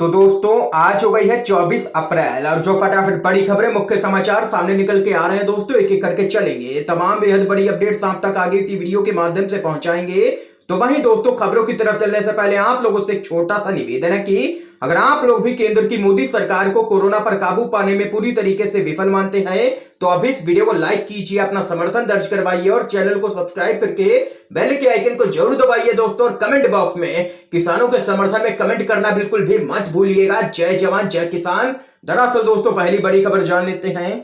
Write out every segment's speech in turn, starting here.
तो दोस्तों आज हो गई है 24 अप्रैल और जो फटाफट बड़ी खबरें मुख्य समाचार सामने निकल के आ रहे हैं दोस्तों, एक एक करके चलेंगे। तमाम बेहद बड़ी अपडेट्स आप तक आगे इसी वीडियो के माध्यम से पहुंचाएंगे। तो वहीं दोस्तों खबरों की तरफ चलने से पहले आप लोगों से एक छोटा सा निवेदन है कि अगर आप लोग भी केंद्र की मोदी सरकार को कोरोना पर काबू पाने में पूरी तरीके से विफल मानते हैं तो अभी इस वीडियो को लाइक कीजिए, अपना समर्थन दर्ज करवाइए और चैनल को सब्सक्राइब करके बेल के आइकन को जरूर दबाइए दोस्तों। और कमेंट बॉक्स में किसानों के समर्थन में कमेंट करना बिल्कुल भी मत भूलिएगा। जय जवान जय किसान। दरअसल दोस्तों पहली बड़ी खबर जान लेते हैं।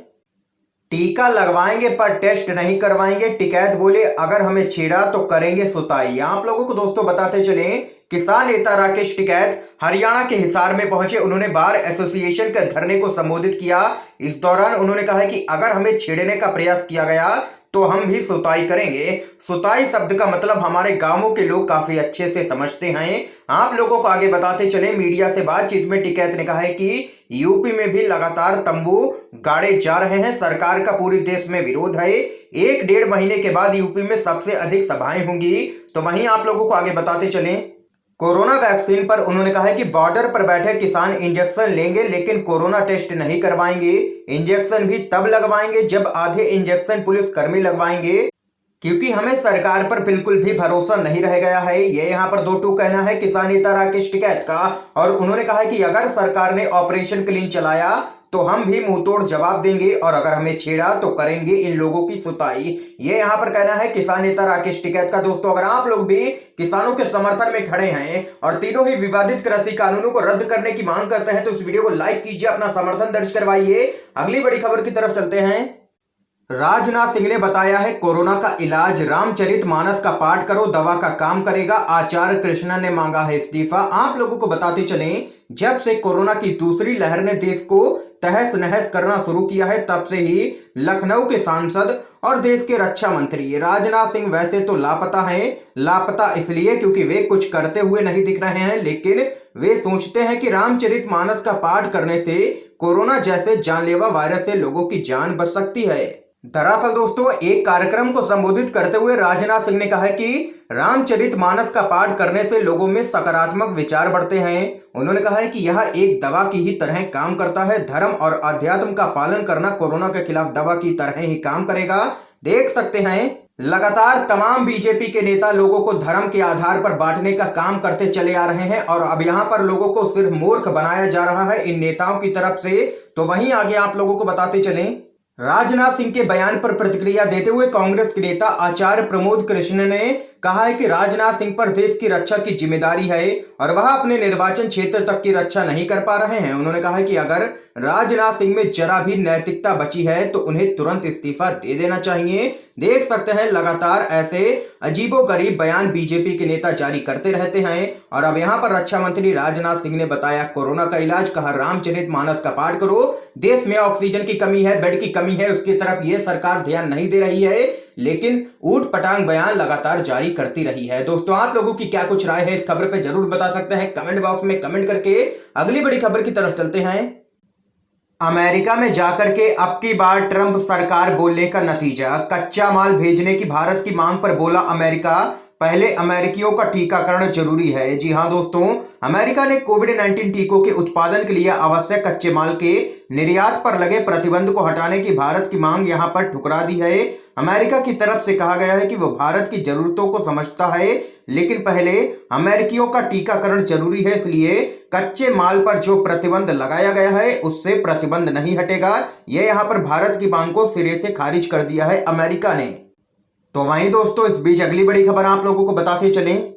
टीका लगवाएंगे पर टेस्ट नहीं करवाएंगे, टिकैत बोले अगर हमें छेड़ा तो करेंगे सुताई। आप लोगों को दोस्तों बताते चले, किसान नेता राकेश टिकैत हरियाणा के हिसार में पहुंचे। उन्होंने बार एसोसिएशन के धरने को संबोधित किया। इस दौरान उन्होंने कहा कि अगर हमें छेड़ने का प्रयास किया गया तो हम भी सुताई करेंगे। सुताई शब्द का मतलब हमारे गांवों के लोग काफी अच्छे से समझते हैं। आप लोगों को आगे बताते चले, मीडिया से बातचीत में टिकैत ने कहा है कि यूपी में भी लगातार तंबू गाड़े जा रहे हैं। सरकार का पूरे देश में विरोध है। 1-1.5 महीने के बाद यूपी में सबसे अधिक सभाएं होंगी। तो वहीं आप लोगों को आगे बताते चले, कोरोना वैक्सीन पर उन्होंने कहा है कि बॉर्डर पर बैठे किसान इंजेक्शन लेंगे लेकिन कोरोना टेस्ट नहीं करवाएंगे। इंजेक्शन भी तब लगवाएंगे जब आधे इंजेक्शन पुलिसकर्मी लगवाएंगे, क्योंकि हमें सरकार पर बिल्कुल भी भरोसा नहीं रह गया है। ये यहाँ पर दो टूक कहना है किसान नेता राकेश टिकैत का। और उन्होंने कहा कि अगर सरकार ने ऑपरेशन क्लीन चलाया तो हम भी मुंह तोड़ जवाब देंगे और अगर हमें छेड़ा तो करेंगे इन लोगों की सुताई। ये यहाँ पर कहना है किसान नेता राकेश टिकैत का। दोस्तों अगर आप लोग भी किसानों के समर्थन में खड़े हैं और तीनों ही विवादित कृषि कानूनों को रद्द करने की मांग करते हैं तो इस वीडियो को लाइक कीजिए, अपना समर्थन दर्ज करवाइए। अगली बड़ी खबर की तरफ चलते हैं। राजनाथ सिंह ने बताया है कोरोना का इलाज रामचरितमानस का पाठ करो, दवा का काम करेगा। आचार्य कृष्णन ने मांगा है इस्तीफा। आप लोगों को बताते चलें, जब से कोरोना की दूसरी लहर ने देश को तहस नहस करना शुरू किया है तब से ही लखनऊ के सांसद और देश के रक्षा मंत्री राजनाथ सिंह वैसे तो लापता हैं। लापता इसलिए क्योंकि वे कुछ करते हुए नहीं दिख रहे हैं, लेकिन वे सोचते हैं कि रामचरितमानस का पाठ करने से कोरोना जैसे जानलेवा वायरस से लोगों की जान बच सकती है। दरअसल दोस्तों एक कार्यक्रम को संबोधित करते हुए राजनाथ सिंह ने कहा कि रामचरितमानस का पाठ करने से लोगों में सकारात्मक विचार बढ़ते हैं। उन्होंने कहा है कि यह एक दवा की ही तरह काम करता है। धर्म और अध्यात्म का पालन करना कोरोना के खिलाफ दवा की तरह ही काम करेगा। देख सकते हैं लगातार तमाम बीजेपी के नेता लोगों को धर्म के आधार पर बांटने का काम करते चले आ रहे हैं और अब यहाँ पर लोगों को सिर्फ मूर्ख बनाया जा रहा है इन नेताओं की तरफ से। तो वहीं आगे आप लोगों को बताते चलें, राजनाथ सिंह के बयान पर प्रतिक्रिया देते हुए कांग्रेस के नेता आचार्य प्रमोद कृष्ण ने कहा है कि राजनाथ सिंह पर देश की रक्षा की जिम्मेदारी है और वह अपने निर्वाचन क्षेत्र तक की रक्षा नहीं कर पा रहे हैं। उन्होंने कहा है कि अगर राजनाथ सिंह में जरा भी नैतिकता बची है तो उन्हें तुरंत इस्तीफा दे देना चाहिए। देख सकते हैं लगातार ऐसे अजीबोगरीब बयान बीजेपी के नेता जारी करते रहते हैं। और अब यहाँ पर रक्षा मंत्री राजनाथ सिंह ने बताया कोरोना का इलाज, कहा रामचरितमानस का पाठ करो। देश में ऑक्सीजन की कमी है, बेड की कमी है, उसकी तरफ ये सरकार ध्यान नहीं दे रही है, लेकिन ऊट पटांग बयान लगातार जारी करती रही है। दोस्तों आप लोगों की क्या कुछ राय है इस खबर पे जरूर बता सकते हैं कमेंट बॉक्स में कमेंट करके। अगली बड़ी खबर की तरफ चलते हैं। अमेरिका में जाकर के अब की बार ट्रंप सरकार बोलने का नतीजा, कच्चा माल भेजने की भारत की मांग पर बोला अमेरिका, पहले अमेरिकियों का टीकाकरण जरूरी है। जी हां दोस्तों, अमेरिका ने कोविड-19 टीकों के उत्पादन के लिए आवश्यक कच्चे माल के निर्यात पर लगे प्रतिबंध को हटाने की भारत की मांग यहां पर ठुकरा दी है। अमेरिका की तरफ से कहा गया है कि वो भारत की जरूरतों को समझता है, लेकिन पहले अमेरिकियों का टीकाकरण जरूरी है, इसलिए कच्चे माल पर जो प्रतिबंध लगाया गया है उससे प्रतिबंध नहीं हटेगा। यह यहां पर भारत की मांग को सिरे से खारिज कर दिया है अमेरिका ने। तो वहीं दोस्तों इस बीच अगली बड़ी खबर आप लोगों को बताते चलें,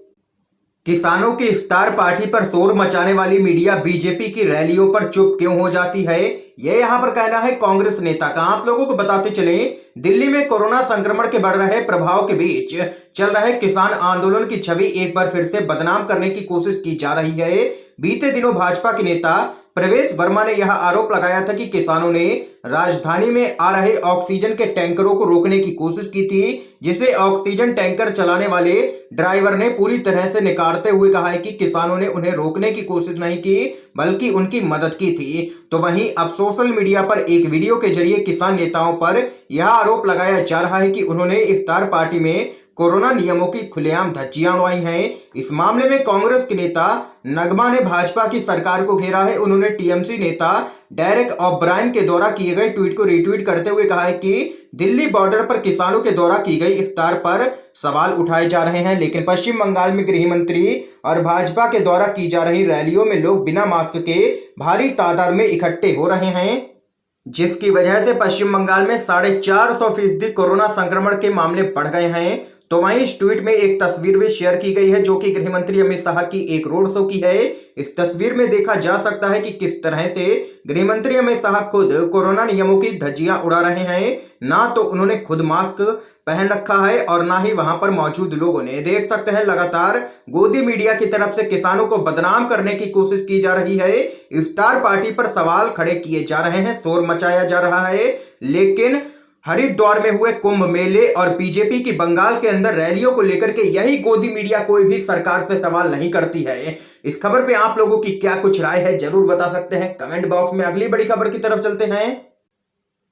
किसानों की इफ्तार पार्टी पर शोर मचाने वाली मीडिया बीजेपी की रैलियों पर चुप क्यों हो जाती है, यह यहां पर कहना है कांग्रेस नेता का। आप लोगों को बताते चलें, दिल्ली में कोरोना संक्रमण के बढ़ रहे प्रभाव के बीच चल रहे किसान आंदोलन की छवि एक बार फिर से बदनाम करने की कोशिश की जा रही है। बीते दिनों भाजपा के नेता प्रवेश वर्मा ने यह आरोप लगाया था कि किसानों ने राजधानी में आ रहे ऑक्सीजन के टैंकरों को रोकने की कोशिश की थी, जिसे ऑक्सीजन टैंकर चलाने वाले ड्राइवर ने पूरी तरह से नकारते हुए कहा है कि किसानों ने उन्हें रोकने की कोशिश नहीं की बल्कि उनकी मदद की थी। तो वहीं अब सोशल मीडिया पर एक वीडियो के जरिए किसान नेताओं पर यह आरोप लगाया जा रहा है कि उन्होंने इफ्तार पार्टी में कोरोना नियमों की खुलेआम धज्जियां उड़ाई हैं। इस मामले में कांग्रेस के नेता नगमा ने भाजपा की सरकार को घेरा है। उन्होंने टीएमसी नेता डेरेक ओब्रायन के द्वारा किए गए ट्वीट को रीट्वीट करते हुए कहा है कि दिल्ली बॉर्डर पर किसानों के द्वारा की गई इफ्तार पर सवाल उठाए जा रहे हैं, लेकिन पश्चिम बंगाल में गृह मंत्री और भाजपा के द्वारा की जा रही रैलियों में लोग बिना मास्क के भारी तादाद में इकट्ठे हो रहे हैं, जिसकी वजह से पश्चिम बंगाल में 450% कोरोना संक्रमण के मामले बढ़ गए हैं। तो वहीं इस ट्वीट में एक तस्वीर भी शेयर की गई है जो कि गृह मंत्री अमित शाह की एक रोड शो की है। इस तस्वीर में देखा जा सकता है कि किस तरह से गृह मंत्री अमित शाह खुद कोरोना नियमों की धज्जियां उड़ा रहे हैं। ना तो उन्होंने खुद मास्क पहन रखा है और ना ही वहां पर मौजूद लोगों ने। देख सकते हैं लगातार गोदी मीडिया की तरफ से किसानों को बदनाम करने की कोशिश की जा रही है। इफ्तार पार्टी पर सवाल खड़े किए जा रहे हैं, शोर मचाया जा रहा है, लेकिन हरिद्वार में हुए कुंभ मेले और बीजेपी की बंगाल के अंदर रैलियों को लेकर के यही गोदी मीडिया कोई भी सरकार से सवाल नहीं करती है। इस खबर पे आप लोगों की क्या कुछ राय है जरूर बता सकते हैं कमेंट बॉक्स में। अगली बड़ी खबर की तरफ चलते हैं।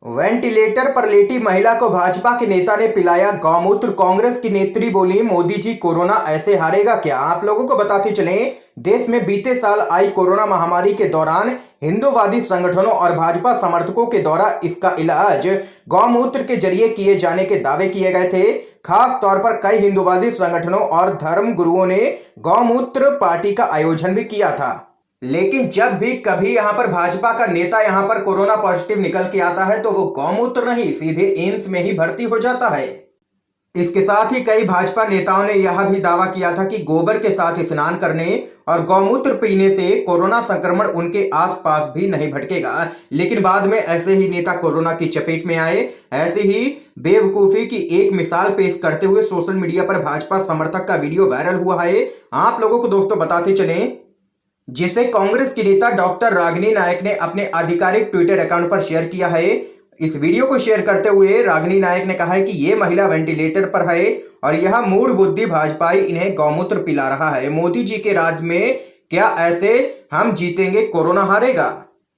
वेंटिलेटर पर लेटी महिला को भाजपा के नेता ने पिलाया गौमूत्र। कांग्रेस की नेत्री बोली, मोदी जी कोरोना ऐसे हारेगा क्या। आप लोगों को बताते चलें, देश में बीते साल आई कोरोना महामारी के दौरान हिंदूवादी संगठनों और भाजपा समर्थकों के द्वारा इसका इलाज गौमूत्र के जरिए किए जाने के दावे किए गए थे। खास तौर पर कई हिंदूवादी संगठनों और धर्म गुरुओं ने गौमूत्र पार्टी का आयोजन भी किया था, लेकिन जब भी कभी यहां पर भाजपा का नेता यहां पर कोरोना पॉजिटिव निकल के आता है तो वो गौमूत्र नहीं सीधे एम्स में ही भर्ती हो जाता है। इसके साथ ही कई भाजपा नेताओं ने यह भी दावा किया था कि गोबर के साथ स्नान करने और गौमूत्र पीने से कोरोना संक्रमण उनके आसपास भी नहीं भटकेगा, लेकिन बाद में ऐसे ही नेता कोरोना की चपेट में आए। ऐसे ही बेवकूफी की एक मिसाल पेश करते हुए सोशल मीडिया पर भाजपा समर्थक का वीडियो वायरल हुआ है। आप लोगों को दोस्तों बताते चलें, जिसे कांग्रेस की नेता डॉक्टर रागिनी नायक ने अपने आधिकारिक ट्विटर अकाउंट पर शेयर किया है। इस वीडियो को शेयर करते हुए रागिनी नायक ने कहा है कि ये महिला वेंटिलेटर पर है और यह मूढ़ बुद्धि भाजपाई इन्हें गौमूत्र पिला रहा है। मोदी जी के राज में क्या ऐसे हम जीतेंगे, कोरोना हारेगा।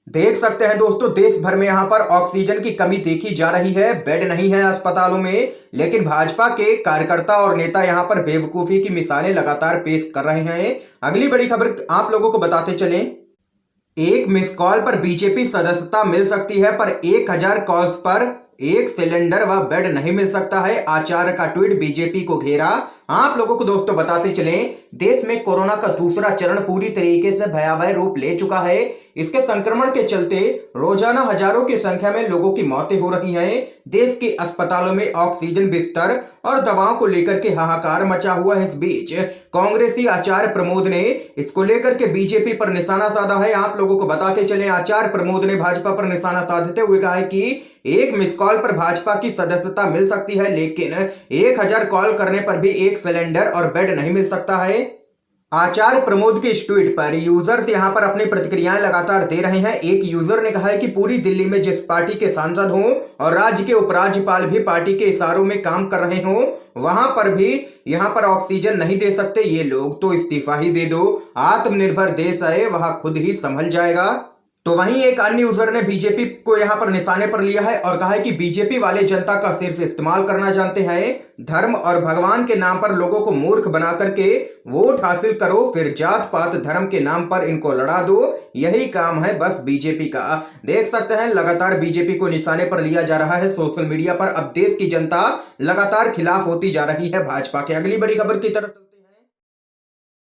देख सकते हैं दोस्तों, देश भर में यहाँ पर ऑक्सीजन की कमी देखी जा रही है, बेड नहीं है अस्पतालों में, लेकिन भाजपा के कार्यकर्ता और नेता यहाँ पर बेवकूफी की मिसालें लगातार पेश कर रहे हैं। अगली बड़ी खबर आप लोगों को बताते चलें, एक मिस कॉल पर बीजेपी सदस्यता मिल सकती है, पर 1000 कॉल्स पर एक सिलेंडर व बेड नहीं मिल सकता है। आचार्य का ट्वीट बीजेपी को घेरा। आप लोगों को दोस्तों बताते चलें, देश में कोरोना का दूसरा चरण पूरी तरीके से भयावह रूप ले चुका है। इसके संक्रमण के चलते रोजाना हजारों की संख्या में लोगों की मौतें हो रही हैं। देश के अस्पतालों में ऑक्सीजन, बिस्तर और दवाओं को लेकर के हाहाकार मचा हुआ है। इस बीच कांग्रेसी आचार्य प्रमोद ने इसको लेकर के बीजेपी पर निशाना साधा है। आप लोगों को बताते चलें, आचार्य प्रमोद ने भाजपा पर निशाना साधते हुए कहा है कि एक मिस कॉल पर भाजपा की सदस्यता मिल सकती है, लेकिन 1000 कॉल करने पर भी एक सिलेंडर और बेड नहीं मिल सकता है। आचार्य प्रमोद के इस ट्वीट पर यूजर्स यहां पर अपनी प्रतिक्रियाएं लगातार दे रहे हैं। एक यूजर ने कहा है कि पूरी दिल्ली में जिस पार्टी के सांसद हों और राज्य के उपराज्यपाल भी पार्टी के इशारों में काम कर रहे हों, वहां पर भी यहां पर ऑक्सीजन नहीं दे सकते ये लोग, तो इस्तीफा ही दे दो। आत्मनिर्भर देश है, वह खुद ही संभल जाएगा। तो वहीं एक अन्य यूजर ने बीजेपी को यहां पर निशाने पर लिया है और कहा है कि बीजेपी वाले जनता का सिर्फ इस्तेमाल करना जानते हैं। धर्म और भगवान के नाम पर लोगों को मूर्ख बना करके वोट हासिल करो, फिर जात पात धर्म के नाम पर इनको लड़ा दो, यही काम है बस बीजेपी का। देख सकते हैं लगातार बीजेपी को निशाने पर लिया जा रहा है सोशल मीडिया पर। अब देश की जनता लगातार खिलाफ होती जा रही है भाजपा के। अगली बड़ी खबर की तरफ चलते हैं।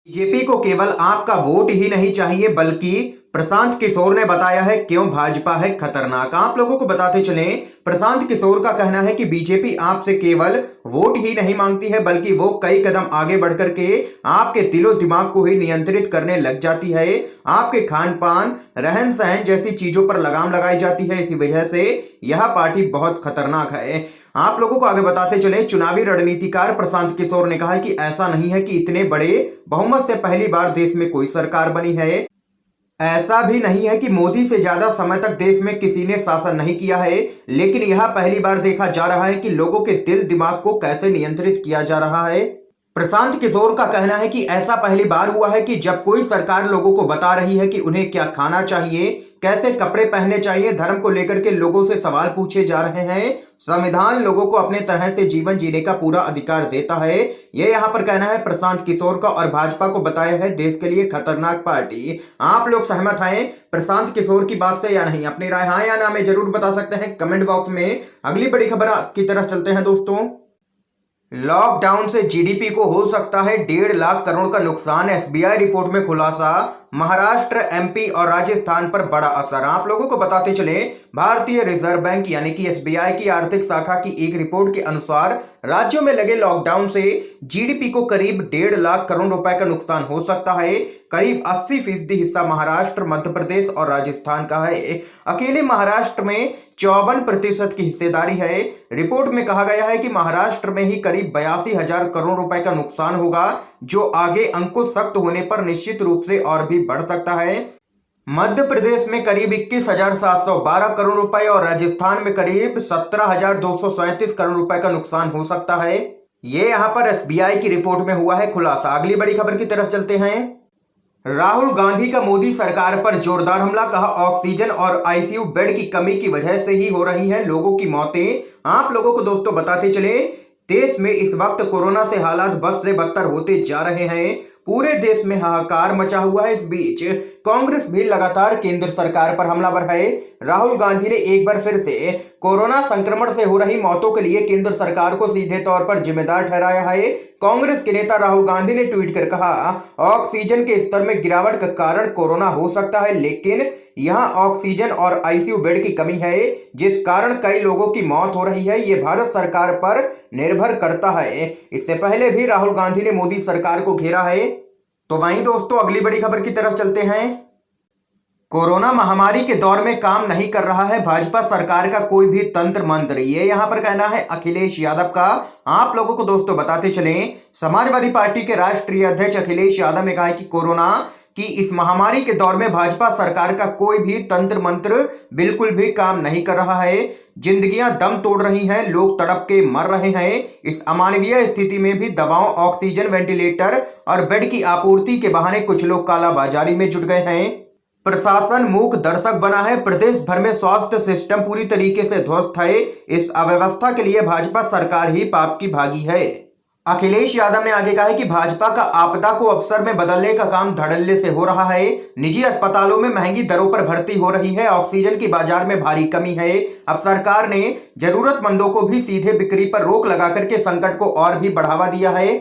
बीजेपी को केवल आपका वोट ही नहीं चाहिए, बल्कि प्रशांत किशोर ने बताया है क्यों भाजपा है खतरनाक। आप लोगों को बताते चलें, प्रशांत किशोर का कहना है कि बीजेपी आपसे केवल वोट ही नहीं मांगती है, बल्कि वो कई कदम आगे बढ़कर के आपके दिलो दिमाग को ही नियंत्रित करने लग जाती है। आपके खान पान, रहन सहन जैसी चीजों पर लगाम लगाई जाती है। इसी वजह से यह पार्टी बहुत खतरनाक है। आप लोगों को आगे बताते चले, चुनावी रणनीतिकार प्रशांत किशोर ने कहा कि ऐसा नहीं है कि इतने बड़े बहुमत से पहली बार देश में कोई सरकार बनी है। ऐसा भी नहीं है कि मोदी से ज्यादा समय तक देश में किसी ने शासन नहीं किया है, लेकिन यह पहली बार देखा जा रहा है कि लोगों के दिल दिमाग को कैसे नियंत्रित किया जा रहा है। प्रशांत किशोर का कहना है कि ऐसा पहली बार हुआ है कि जब कोई सरकार लोगों को बता रही है कि उन्हें क्या खाना चाहिए, कैसे कपड़े पहनने चाहिए, धर्म को लेकर के लोगों से सवाल पूछे जा रहे हैं। संविधान लोगों को अपने तरह से जीवन जीने का पूरा अधिकार देता है, ये यहाँ पर कहना है प्रशांत किशोर का। और भाजपा को बताया है देश के लिए खतरनाक पार्टी। आप लोग सहमत हैं प्रशांत किशोर की बात से या नहीं? अपनी राय हाँ या ना में जरूर बता सकते हैं कमेंट बॉक्स में। अगली बड़ी खबर की तरफ चलते हैं दोस्तों। लॉकडाउन से जीडीपी को हो सकता है 1.5 लाख करोड़ का नुकसान, एसबीआई रिपोर्ट में खुलासा। महाराष्ट्र, एमपी और राजस्थान पर बड़ा असर। आप लोगों को बताते चले भारतीय रिजर्व बैंक यानी कि एसबीआई की आर्थिक शाखा की एक रिपोर्ट के अनुसार राज्यों में लगे लॉकडाउन से जीडीपी को करीब 1.5 लाख करोड़ रुपए का नुकसान हो सकता है। करीब 80% हिस्सा महाराष्ट्र, मध्य प्रदेश और राजस्थान का है। अकेले महाराष्ट्र में 54% की हिस्सेदारी है। रिपोर्ट में कहा गया है कि महाराष्ट्र में ही करीब 82,000 करोड़ रुपए का नुकसान होगा, जो आगे अंकुश सख्त होने पर निश्चित रूप से और भी बढ़ सकता है। मध्य प्रदेश में करीब 21,712 करोड़ रुपए और राजस्थान में करीब 17,237 करोड़ रुपए का नुकसान हो सकता है। ये यहां पर एसबीआई की रिपोर्ट में हुआ है खुलासा। अगली बड़ी खबर की तरफ चलते हैं। राहुल गांधी का मोदी सरकार पर जोरदार हमला। कहा ऑक्सीजन और आईसीयू बेड की कमी की वजह से ही हो रही है लोगों की मौतें। आप लोगों को दोस्तों बताते चले देश में इस वक्त कोरोना से हालात बद से बदतर होते जा रहे हैं। पूरे देश में हाहाकार मचा हुआ है। इस बीच कांग्रेस भी लगातार केंद्र सरकार पर हमलावर है। राहुल गांधी ने एक बार फिर से कोरोना संक्रमण से हो रही मौतों के लिए केंद्र सरकार को सीधे तौर पर जिम्मेदार ठहराया है। कांग्रेस के नेता राहुल गांधी ने ट्वीट कर कहा ऑक्सीजन के स्तर में गिरावट का कारण कोरोना हो सकता है, लेकिन यहाँ ऑक्सीजन और आईसीयू बेड की कमी है, जिस कारण कई लोगों की मौत हो रही है। ये भारत सरकार पर निर्भर करता है। इससे पहले भी राहुल गांधी ने मोदी सरकार को घेरा है। तो वहीं दोस्तों अगली बड़ी खबर की तरफ चलते हैं। कोरोना महामारी के दौर में काम नहीं कर रहा है भाजपा सरकार का कोई भी तंत्र मंत्र, ये यहां पर कहना है अखिलेश यादव का। आप लोगों को दोस्तों बताते चलें समाजवादी पार्टी के राष्ट्रीय अध्यक्ष अखिलेश यादव ने कहा है कि कोरोना कि इस महामारी के दौर में भाजपा सरकार का कोई भी तंत्र मंत्र बिल्कुल भी काम नहीं कर रहा है। जिंदगियां दम तोड़ रही हैं, लोग तड़प के मर रहे हैं। इस अमानवीय स्थिति में भी दवाओं, ऑक्सीजन, वेंटिलेटर और बेड की आपूर्ति के बहाने कुछ लोग कालाबाजारी में जुट गए हैं। प्रशासन मूक दर्शक बना है। प्रदेश भर में स्वास्थ्य सिस्टम पूरी तरीके से ध्वस्त है। इस अव्यवस्था के लिए भाजपा सरकार ही पाप की भागी है। अखिलेश यादव ने आगे कहा है कि भाजपा का आपदा को अवसर में बदलने का काम धड़ल्ले से हो रहा है। निजी अस्पतालों में महंगी दरों पर भर्ती हो रही है। ऑक्सीजन की बाजार में भारी कमी है। अब सरकार ने जरूरतमंदों को भी सीधे बिक्री पर रोक लगा करके संकट को और भी बढ़ावा दिया है।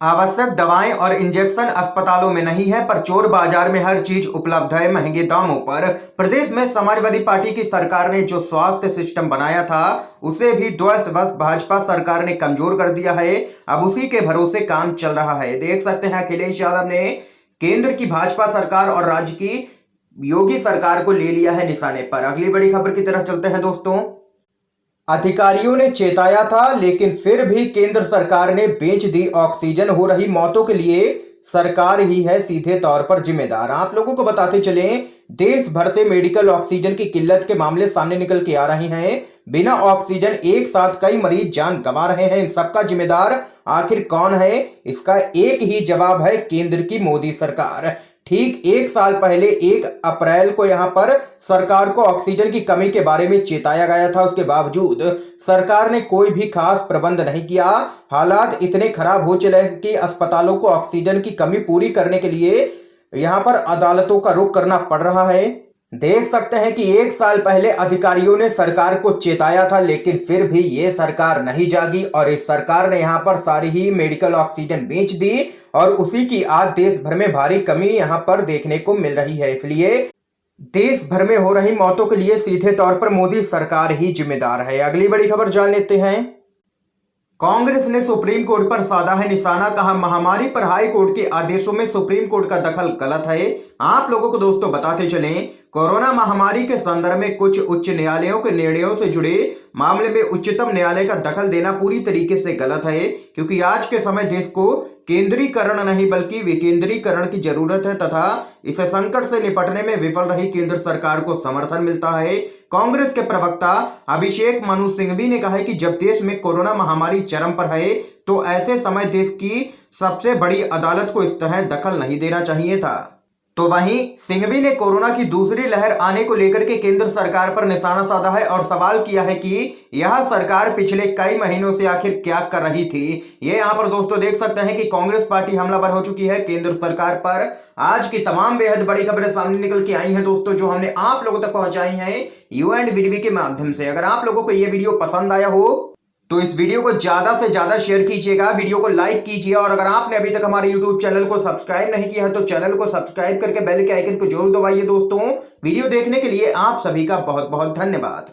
आवश्यक दवाएं और इंजेक्शन अस्पतालों में नहीं है, पर चोर बाजार में हर चीज उपलब्ध है महंगे दामों पर। प्रदेश में समाजवादी पार्टी की सरकार ने जो स्वास्थ्य सिस्टम बनाया था उसे भी द्वैषवश भाजपा सरकार ने कमजोर कर दिया है। अब उसी के भरोसे काम चल रहा है। देख सकते हैं अखिलेश यादव ने केंद्र की भाजपा सरकार और राज्य की योगी सरकार को ले लिया है निशाने पर। अगली बड़ी खबर की तरफ चलते हैं दोस्तों। अधिकारियों ने चेताया था, लेकिन फिर भी केंद्र सरकार ने बेच दी ऑक्सीजन। हो रही मौतों के लिए सरकार ही है सीधे तौर पर जिम्मेदार। आप लोगों को बताते चलें देश भर से मेडिकल ऑक्सीजन की किल्लत के मामले सामने निकल के आ रहे हैं। बिना ऑक्सीजन एक साथ कई मरीज जान गंवा रहे हैं। इन सबका जिम्मेदार आखिर कौन है? इसका एक ही जवाब है केंद्र की मोदी सरकार। ठीक 1 साल पहले 1 अप्रैल को यहां पर सरकार को ऑक्सीजन की कमी के बारे में चेताया गया था। उसके बावजूद सरकार ने कोई भी खास प्रबंध नहीं किया। हालात इतने खराब हो चले कि अस्पतालों को ऑक्सीजन की कमी पूरी करने के लिए यहां पर अदालतों का रुख करना पड़ रहा है। देख सकते हैं कि 1 साल पहले अधिकारियों ने सरकार को चेताया था, लेकिन फिर भी ये सरकार नहीं जागी और इस सरकार ने यहां पर सारी ही मेडिकल ऑक्सीजन बेच दी और उसी की आज देश भर में भारी कमी यहां पर देखने को मिल रही है। इसलिए देश भर में हो रही मौतों के लिए सीधे तौर पर मोदी सरकार ही जिम्मेदार है। अगली बड़ी खबर जान लेते हैं। कांग्रेस ने सुप्रीम कोर्ट पर साधा है निशाना। कहा महामारी पर हाई कोर्ट के आदेशों में सुप्रीम कोर्ट का दखल गलत है। आप लोगों को दोस्तों बताते चलें कोरोना महामारी के संदर्भ में कुछ उच्च न्यायालयों के निर्णयों से जुड़े मामले में उच्चतम न्यायालय का दखल देना पूरी तरीके से गलत है, क्योंकि आज के समय देश को केंद्रीकरण नहीं बल्कि विकेंद्रीकरण की जरूरत है तथा इस संकट से निपटने में विफल रही केंद्र सरकार को समर्थन मिलता है। कांग्रेस के प्रवक्ता अभिषेक मनु सिंघवी ने कहा है कि जब देश में कोरोना महामारी चरम पर है तो ऐसे समय देश की सबसे बड़ी अदालत को इस तरह दखल नहीं देना चाहिए था। तो वहीं सिंघवी ने कोरोना की दूसरी लहर आने को लेकर के केंद्र सरकार पर निशाना साधा है और सवाल किया है कि यह सरकार पिछले कई महीनों से आखिर क्या कर रही थी। ये यहां पर दोस्तों देख सकते हैं कि कांग्रेस पार्टी हमलावर हो चुकी है केंद्र सरकार पर। आज की तमाम बेहद बड़ी खबरें सामने निकल के आई हैं दोस्तों, जो हमने आप लोगों तक पहुंचाई हैं UNVDB के माध्यम से। अगर आप लोगों को यह वीडियो पसंद आया हो तो इस वीडियो को ज्यादा से ज्यादा शेयर कीजिएगा, वीडियो को लाइक कीजिए और अगर आपने अभी तक हमारे YouTube चैनल को सब्सक्राइब नहीं किया है तो चैनल को सब्सक्राइब करके बेल के आइकन को जरूर दबाइए दोस्तों। वीडियो देखने के लिए आप सभी का बहुत बहुत धन्यवाद।